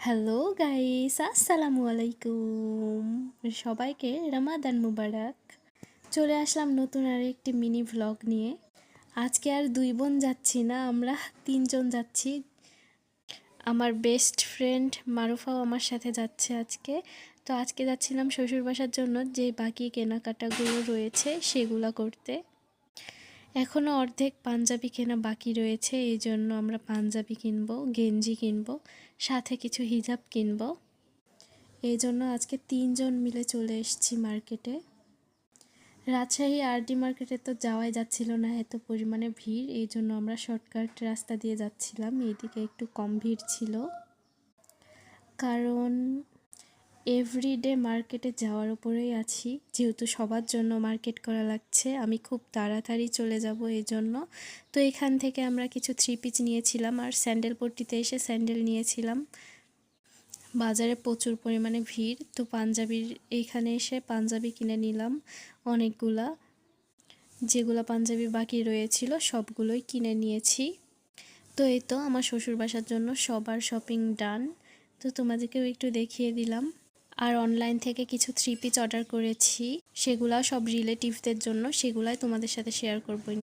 Hello guys, আসসালামু আলাইকুম। সবাইকে রমাদান মুবারক। চলে আসলাম নতুন আরেকটি মিনি ভ্লগ নিয়ে। আজকে আর দুই বোন যাচ্ছি না, আমরা তিনজন যাচ্ছি। আমার বেস্ট ফ্রেন্ড মারুফাও আমার সাথে যাচ্ছে আজকে। তো আজকে যাচ্ছিলাম শ্বশুর বাসার জন্য, যে বাকি কেনাকাটাগুলো রয়েছে সেগুলো করতে। এখনও অর্ধেক পাঞ্জাবি কেনা বাকি রয়েছে, এই জন্য আমরা পাঞ্জাবি কিনবো, গেঞ্জি কিনবো, সাথে কিছু হিজাব কিনবো। এই জন্য আজকে তিনজন মিলে চলে এসেছি মার্কেটে। রাজশাহী আরডি মার্কেটে তো যাওয়াই যাচ্ছিল না, এত পরিমাণে ভিড়। এই জন্য আমরা শর্টকাট রাস্তা দিয়ে যাচ্ছিলাম, এইদিকে একটু কম ভিড় ছিল। কারণ এভরিডে মার্কেটে যাওয়ার উপরেই আছি, যেহেতু সবার জন্য মার্কেট করা লাগছে, আমি খুব তাড়াতাড়ি চলে যাব এই জন্য। তো এখান থেকে আমরা কিছু থ্রি পিস নিয়েছিলাম, আর স্যান্ডেল পট্টিতে এসে স্যান্ডেল নিয়েছিলাম। বাজারে প্রচুর পরিমাণে ভিড়, তো পাঞ্জাবির এইখানে এসে পাঞ্জাবি কিনে নিলাম অনেকগুলা। যেগুলো পাঞ্জাবি বাকি রয়েছিল সবগুলোই কিনে নিয়েছি। তো এই তো আমার শ্বশুর বাসার জন্য সবার শপিং ডান। তো তোমাদেরকেও একটু দেখিয়ে দিলাম। আর অনলাইন থেকে কিছু থ্রি পিস অর্ডার করেছি, সেগুলাও সব রিলেটিভদের জন্য, সেগুলাই তোমাদের সাথে শেয়ার করবো।